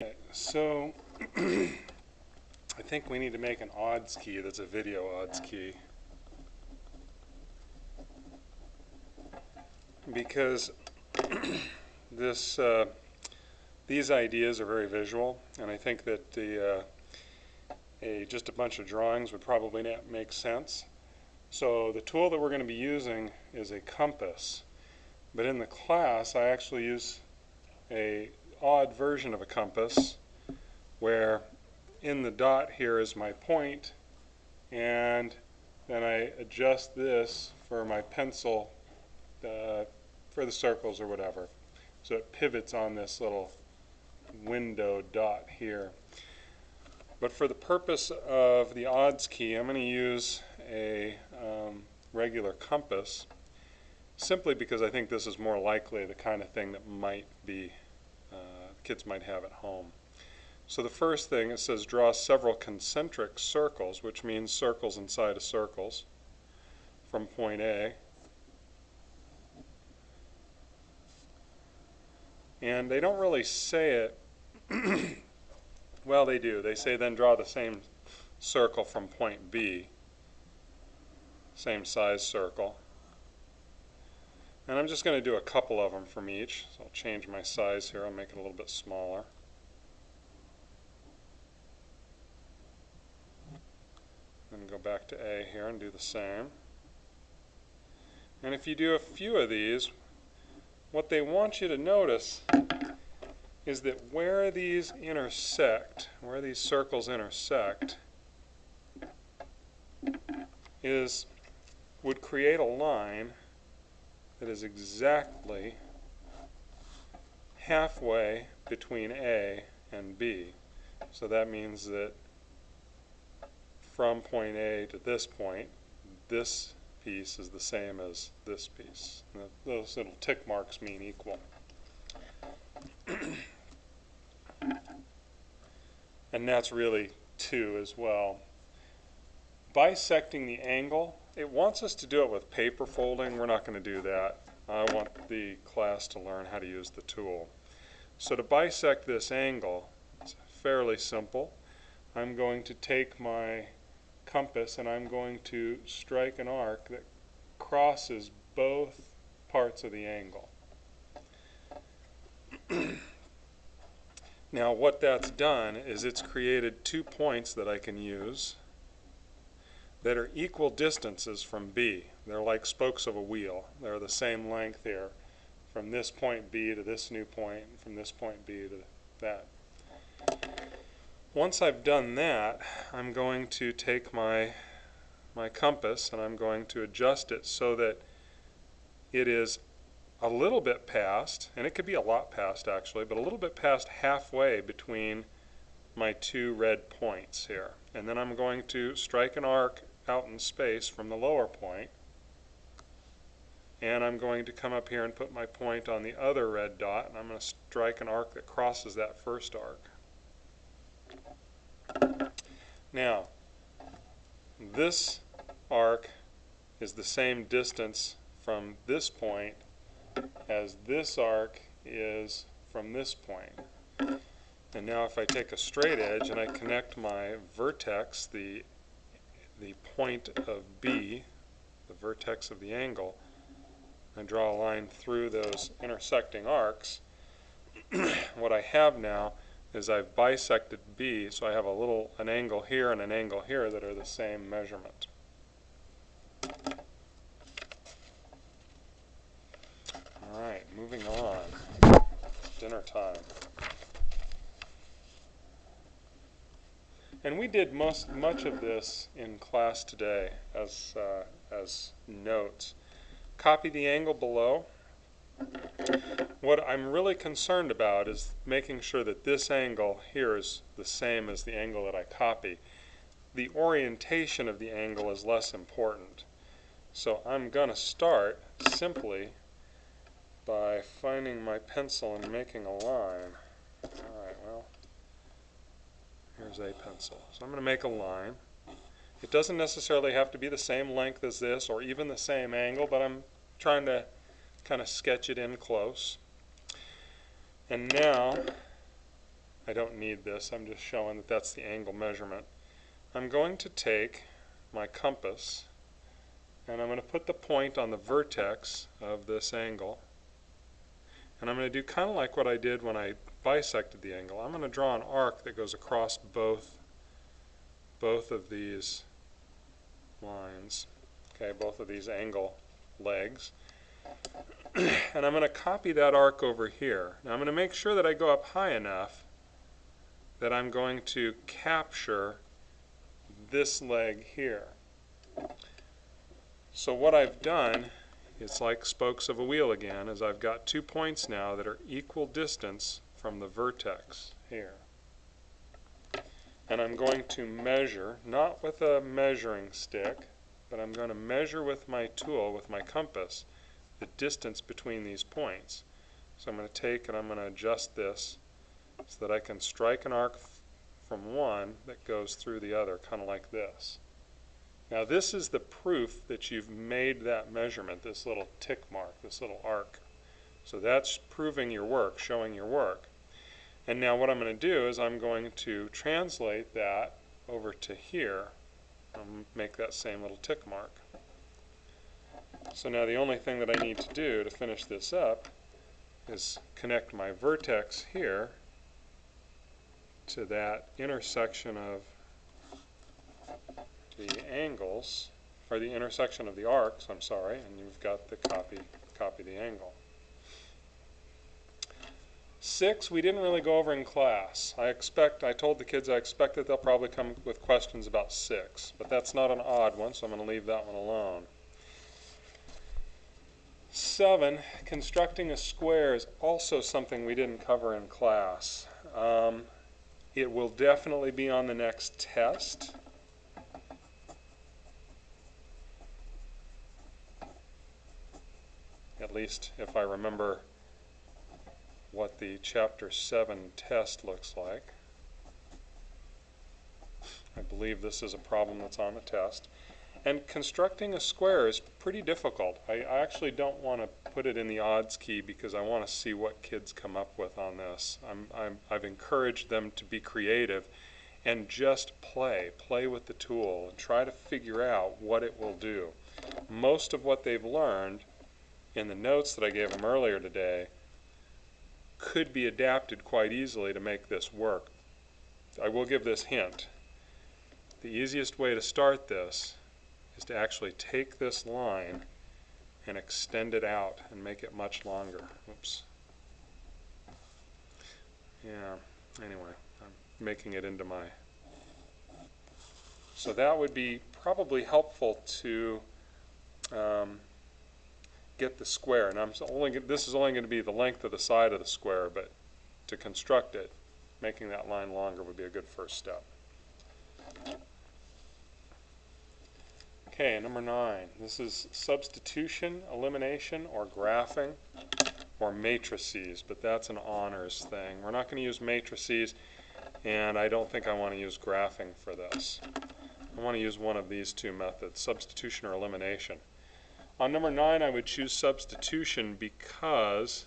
Okay, so I think we need to make an odds key that's a video odds key, because this these ideas are very visual, and I think that just a bunch of drawings would probably not make sense. So the tool that we're going to be using is a compass, but in the class I actually use a odd version of a compass where in the dot here is my point, and then I adjust this for my pencil for the circles or whatever. So it pivots on this little window dot here. But for the purpose of the odds key, I'm going to use a regular compass, simply because I think this is more likely the kind of thing that might be kids might have at home. So the first thing, it says draw several concentric circles, which means circles inside of circles, from point A. And they don't really say it. Well, they do. They say then draw the same circle from point B, same size circle. And I'm just going to do a couple of them from each. So I'll change my size here. I'll make it a little bit smaller. Then go back to A here and do the same. And if you do a few of these, what they want you to notice is that where these intersect, where these circles intersect, would create a line that is exactly halfway between A and B. So that means that from point A to this point, this piece is the same as this piece. Those little tick marks mean equal. And that's really 2 as well. Bisecting the angle, it wants us to do it with paper folding. We're not going to do that. I want the class to learn how to use the tool. So to bisect this angle, it's fairly simple. I'm going to take my compass and I'm going to strike an arc that crosses both parts of the angle. Now what that's done is it's created 2 points that I can use that are equal distances from B. They're like spokes of a wheel. They're the same length here, from this point B to this new point, and from this point B to that. Once I've done that, I'm going to take my compass and I'm going to adjust it so that it is a little bit past, and it could be a lot past actually, but a little bit past halfway between my 2 red points here. And then I'm going to strike an arc out in space from the lower point, and I'm going to come up here and put my point on the other red dot, and I'm going to strike an arc that crosses that first arc. Now, this arc is the same distance from this point as this arc is from this point. And now if I take a straight edge and I connect my vertex, the point of B, the vertex of the angle, and draw a line through those intersecting arcs, what I have now is I've bisected B, so I have an angle here and an angle here that are the same measurement. Alright, moving on. It's dinner time. And we did much of this in class today as notes. Copy the angle below. What I'm really concerned about is making sure that this angle here is the same as the angle that I copy. The orientation of the angle is less important. So I'm going to start simply by finding my pencil and making a line. Alright, well, here's a pencil. So I'm going to make a line. It doesn't necessarily have to be the same length as this or even the same angle, but I'm trying to kind of sketch it in close. And now I don't need this. I'm just showing that that's the angle measurement. I'm going to take my compass and I'm going to put the point on the vertex of this angle. And I'm going to do kind of like what I did when I bisected the angle. I'm going to draw an arc that goes across both of these lines. Okay, both of these angle legs. And I'm going to copy that arc over here. Now I'm going to make sure that I go up high enough that I'm going to capture this leg here. So what I've done, it's like spokes of a wheel again, is I've got 2 points now that are equal distance from the vertex here. And I'm going to measure, not with a measuring stick, but I'm going to measure with my tool, with my compass, the distance between these points. So I'm going to take and I'm going to adjust this so that I can strike an arc from one that goes through the other, kind of like this. Now this is the proof that you've made that measurement, this little tick mark, this little arc. So that's proving your work, showing your work. And now what I'm going to do is I'm going to translate that over to here and make that same little tick mark. So now the only thing that I need to do to finish this up is connect my vertex here to that intersection of the angles, or the intersection of the arcs, I'm sorry, and you've got the copy the angle. 6, we didn't really go over in class. I told the kids I expect that they'll probably come with questions about 6, but that's not an odd one, so I'm going to leave that one alone. 7, constructing a square is also something we didn't cover in class. It will definitely be on the next test. At least if I remember what the Chapter 7 test looks like. I believe this is a problem that's on the test. And constructing a square is pretty difficult. I actually don't want to put it in the odds key because I want to see what kids come up with on this. I've encouraged them to be creative and just play with the tool and try to figure out what it will do. Most of what they've learned in the notes that I gave them earlier today could be adapted quite easily to make this work. I will give this hint. The easiest way to start this is to actually take this line and extend it out and make it much longer. Oops. Yeah, anyway, I'm making it into my... So that would be probably helpful to get the square. And this is only going to be the length of the side of the square, but to construct it, making that line longer would be a good first step. Okay, number 9. This is substitution, elimination, or graphing, or matrices, but that's an honors thing. We're not going to use matrices, and I don't think I want to use graphing for this. I want to use one of these two methods, substitution or elimination. On number 9, I would choose substitution because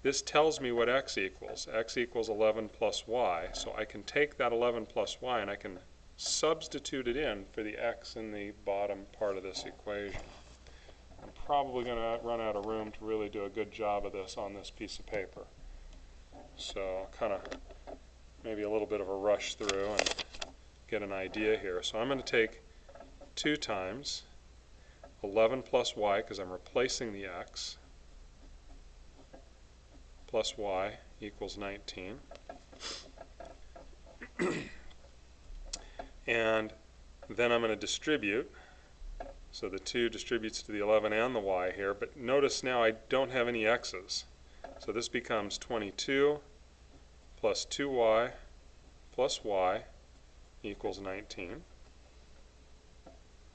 this tells me what x equals. X equals 11 plus y, so I can take that 11 plus y and I can substitute it in for the x in the bottom part of this equation. I'm probably going to run out of room to really do a good job of this on this piece of paper. So kind of maybe a little bit of a rush through and get an idea here. So I'm going to take 2 times 11 plus y, because I'm replacing the x, plus y equals 19. And then I'm going to distribute. So the 2 distributes to the 11 and the y here, but notice now I don't have any x's. So this becomes 22 plus 2y plus y equals 19.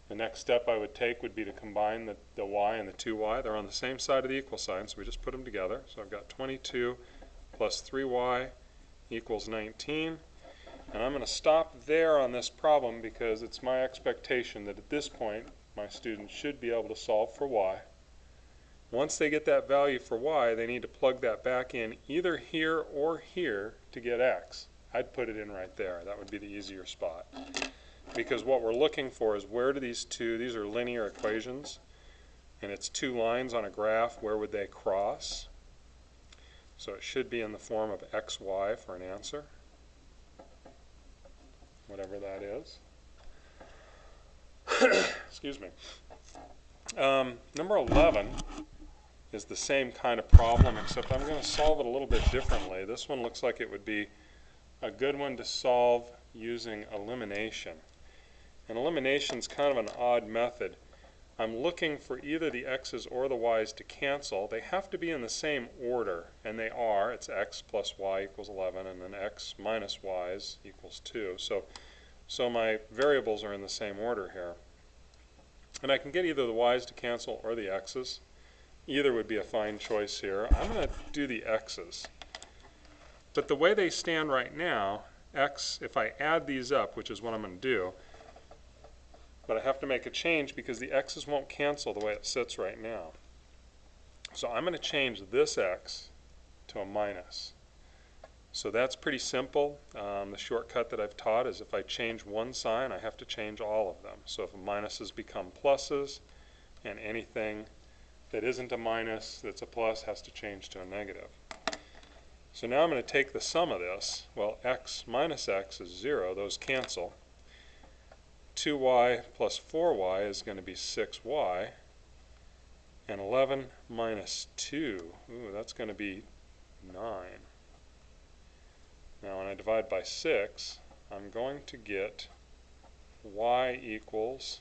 The next step I would take would be to combine the y and the 2y. They're on the same side of the equal sign, so we just put them together. So I've got 22 plus 3y equals 19. And I'm going to stop there on this problem because it's my expectation that at this point my students should be able to solve for y. Once they get that value for y, they need to plug that back in either here or here to get x. I'd put it in right there. That would be the easier spot. Because what we're looking for is where do these are linear equations, and it's two lines on a graph, where would they cross? So it should be in the form of xy for an answer, whatever that is. Excuse me. Number 11 is the same kind of problem, except I'm going to solve it a little bit differently. This one looks like it would be a good one to solve using elimination. And elimination is kind of an odd method. I'm looking for either the x's or the y's to cancel. They have to be in the same order, and they are. It's x plus y equals 11, and then x minus y's equals 2. So my variables are in the same order here. And I can get either the y's to cancel or the x's. Either would be a fine choice here. I'm going to do the x's. But the way they stand right now, x, if I add these up, which is what I'm going to do, but I have to make a change because the x's won't cancel the way it sits right now. So I'm going to change this x to a minus. So that's pretty simple. The shortcut that I've taught is if I change one sign, I have to change all of them. So if minuses become pluses, and anything that isn't a minus that's a plus has to change to a negative. So now I'm going to take the sum of this. Well, x minus x is 0. Those cancel. 2y plus 4y is going to be 6y. And 11 minus 2, ooh, that's going to be 9. Now when I divide by 6, I'm going to get y equals,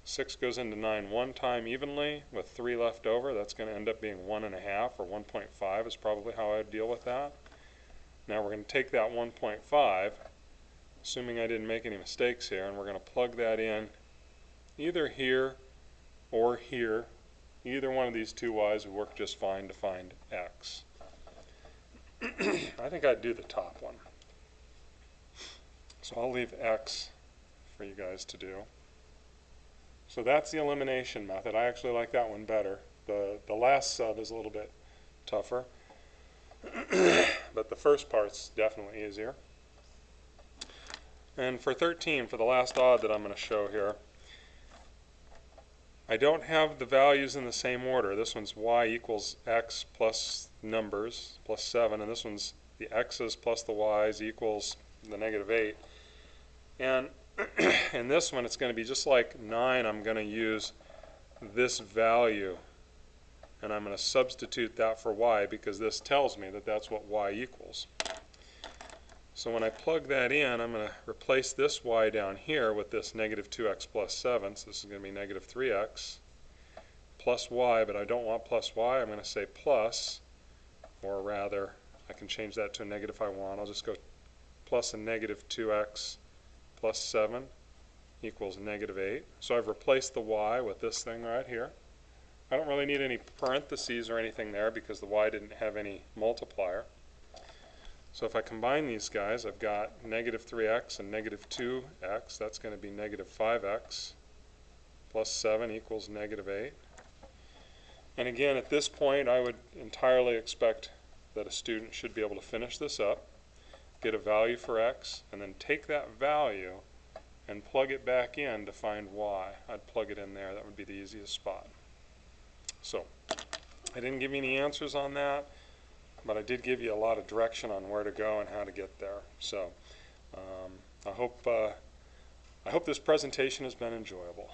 6 goes into 9 one time evenly with 3 left over. That's going to end up being 1.5 or 1.5 is probably how I would deal with that. Now we're going to take that 1.5, assuming I didn't make any mistakes here, and we're going to plug that in either here or here. Either one of these two y's would work just fine to find x. I think I'd do the top one. So I'll leave x for you guys to do. So that's the elimination method. I actually like that one better. The last sub is a little bit tougher, but the first part's definitely easier. And for 13, for the last odd that I'm going to show here, I don't have the values in the same order. This one's y equals x plus numbers plus 7, and this one's the x's plus the y's equals the negative 8. And in this one, it's going to be just like 9. I'm going to use this value, and I'm going to substitute that for y because this tells me that that's what y equals. So when I plug that in, I'm going to replace this y down here with this negative 2x plus 7. So this is going to be negative 3x plus y, but I don't want plus y. I'm going to say plus, or rather, I can change that to a negative if I want. I'll just go plus a negative 2x plus 7 equals negative 8. So I've replaced the y with this thing right here. I don't really need any parentheses or anything there because the y didn't have any multiplier. So if I combine these guys, I've got negative 3x and negative 2x. That's going to be negative 5x plus 7 equals negative 8. And again, at this point, I would entirely expect that a student should be able to finish this up, get a value for x, and then take that value and plug it back in to find y. I'd plug it in there. That would be the easiest spot. So I didn't give you any answers on that, but I did give you a lot of direction on where to go and how to get there. So I hope this presentation has been enjoyable.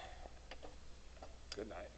Good night.